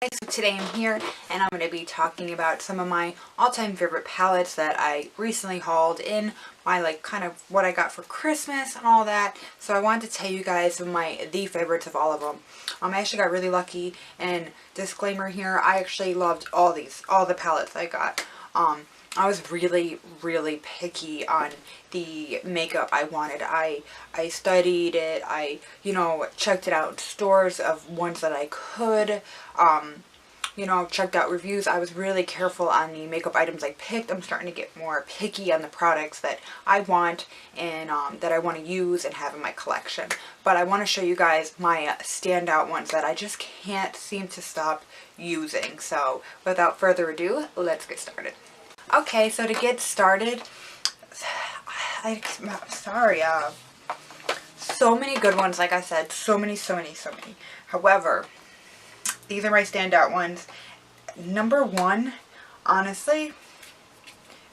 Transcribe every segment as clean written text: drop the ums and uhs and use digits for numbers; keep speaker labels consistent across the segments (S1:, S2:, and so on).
S1: So today I'm here and I'm going to be talking about some of my all-time favorite palettes that I recently hauled in my kind of what I got for Christmas and all that. So I wanted to tell you guys some of my favorites of all of them. I actually got really lucky, and disclaimer here, I actually loved all the palettes I got. I was really picky on the makeup I wanted. I studied it. I, checked it out in stores of ones that I could. Checked out reviews. I was really careful on the makeup items I picked. I'm starting to get more picky on the products that I want and that I want to use and have in my collection. But I want to show you guys my standout ones that I just can't seem to stop using. So without further ado, let's get started. Okay, so to get started, so many good ones, like I said, so many. However, these are my standout ones. Number one, honestly,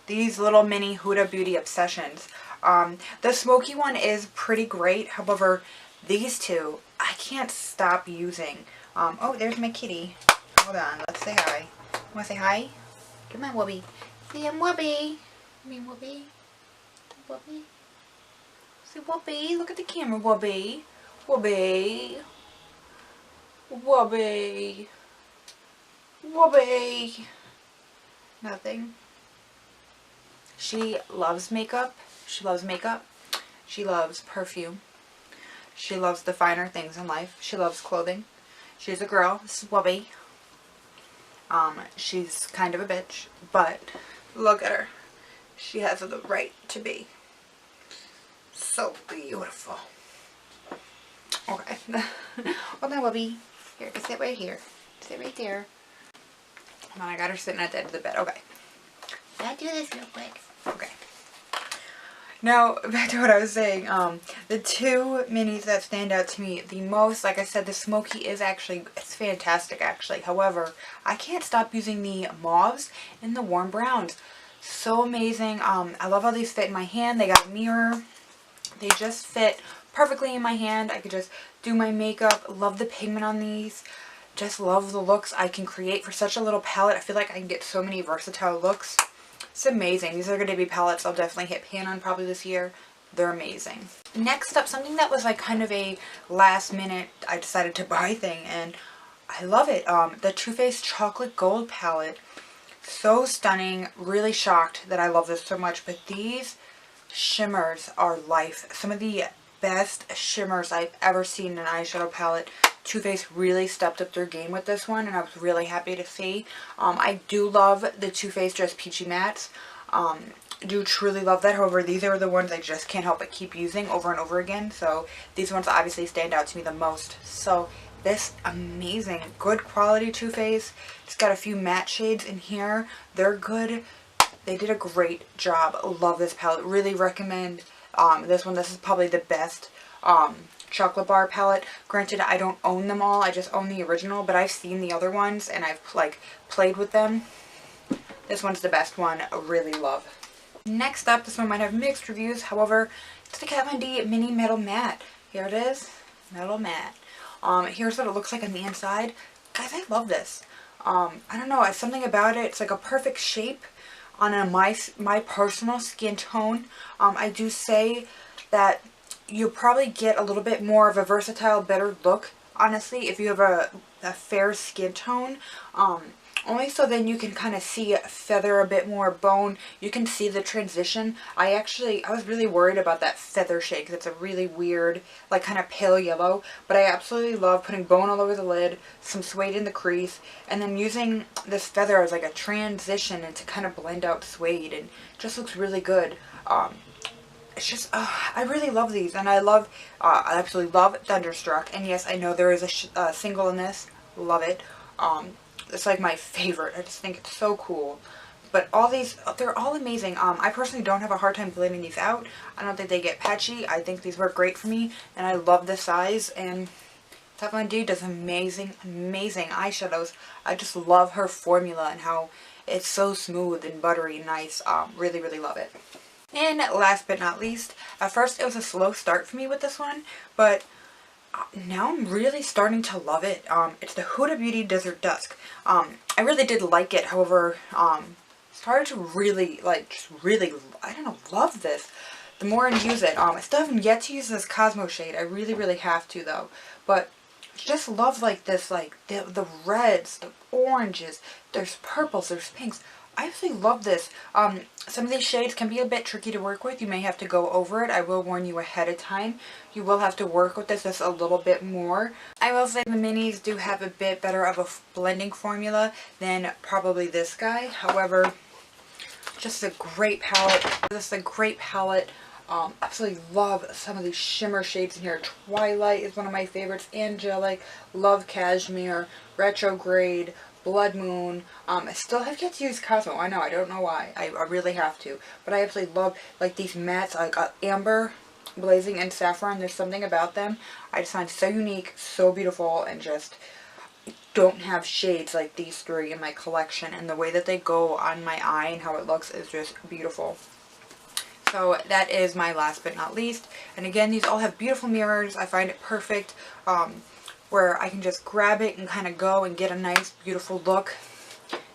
S1: these little mini Huda Beauty Obsessions. The smoky one is pretty great. However, these two, I can't stop using. Oh, there's my kitty. Hold on, let's say hi. Want to say hi? Come on, Whoopi. See him, Whoopi. I mean, Whoopi. Whoopi. See Whoopi. Look at the camera, Whoopi. Whoopi. Whoopi. Whoopi. Nothing. She loves makeup. She loves makeup. She loves perfume. She loves the finer things in life. She loves clothing. She's a girl. This is Whoopi. She's kind of a bitch, but look at her. She has the right to be. So beautiful. Okay. Hold on, Whoopi. Here, sit right here. Sit right there. Hold on, I got her sitting at the end of the bed. Okay. Gotta do this real quick. Okay. Now, back to what I was saying. The two minis that stand out to me the most, like I said, the smoky is actually, it's fantastic actually. However, I can't stop using the mauves and the warm browns. So amazing. I love how these fit in my hand. They got a mirror. They just fit perfectly in my hand. I could just do my makeup. Love the pigment on these. Just love the looks I can create for such a little palette. I feel like I can get so many versatile looks. It's amazing. These are going to be palettes I'll definitely hit pan on probably this year. They're amazing. Next up, something that was like kind of a last minute I decided to buy thing, and I love it. The Too Faced Chocolate Gold palette. So stunning. Really shocked that I love this so much, but these shimmers are life. Some of the best shimmers I've ever seen in an eyeshadow palette. Too Faced really stepped up their game with this one, and I was really happy to see. I do love the Too Faced Just Peachy Mattes. Do truly love that. However, these are the ones I just can't help but keep using over and over again. So these ones obviously stand out to me the most. So this amazing, good quality Too Faced. It's got a few matte shades in here. They're good. They did a great job. Love this palette. Really recommend this one. This is probably the best chocolate bar palette. Granted, I don't own them all. I just own the original, but I've seen the other ones and I've played with them. This one's the best one. I really love. Next up, this one might have mixed reviews. However, it's the Kat Von D Mini Metal Matte. Here it is. Metal Matte. Here's what it looks like on the inside. Guys, I love this. I don't know. It's something about it. It's like a perfect shape on my personal skin tone. I do say that you'll probably get a little bit more of a versatile, better look, honestly, if you have a fair skin tone. Only so then you can kind of see feather, a bit more bone. You can see the transition. I was really worried about that feather shade because it's a really weird, like kind of pale yellow. But I absolutely love putting bone all over the lid, some suede in the crease, and then using this feather as like a transition and to kind of blend out suede, and just looks really good. It's just, I really love these, and I absolutely love Thunderstruck, and yes, I know there is a single in this, love it. It's like my favorite. I just think it's so cool. But all these, they're all amazing. I personally don't have a hard time blending these out. I don't think they get patchy. I think these work great for me, and I love the size, and Kat Von D does amazing eyeshadows. I just love her formula and how it's so smooth and buttery and nice. Really love it. And last but not least, at first it was a slow start for me with this one, but now I'm really starting to love it. It's the Huda Beauty Desert Dusk. I really did like it. However, started to really, like, just really, I don't know, love this. The more I use it, I still haven't yet to use this Cosmo shade. I really, really have to, though. But just love, like, this, like, the reds, the oranges, there's purples, there's pinks. I absolutely love this. Some of these shades can be a bit tricky to work with. You may have to go over it. I will warn you ahead of time. You will have to work with this just a little bit more. I will say the minis do have a bit better of a blending formula than probably this guy. However, just a great palette. This is a great palette. Absolutely love some of these shimmer shades in here. Twilight is one of my favorites. Angelic, Love Cashmere, Retrograde, Blood Moon. I still have yet to use Cosmo. I know, I don't know why. I really have to. But I absolutely love, like, these mattes, like Amber, Blazing, and Saffron. There's something about them I just find so unique, so beautiful, and just don't have shades like these three in my collection. And the way that they go on my eye and how it looks is just beautiful. So that is my last but not least. And again, these all have beautiful mirrors. I find it perfect. Where I can just grab it and kind of go and get a nice, beautiful look.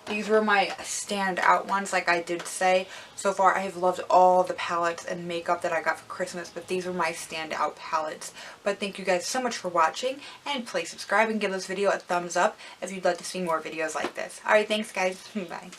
S1: These were my standout ones, like I did say. So far, I have loved all the palettes and makeup that I got for Christmas, but these were my standout palettes. But thank you guys so much for watching, and please subscribe and give this video a thumbs up if you'd like to see more videos like this. Alright, thanks guys. Bye.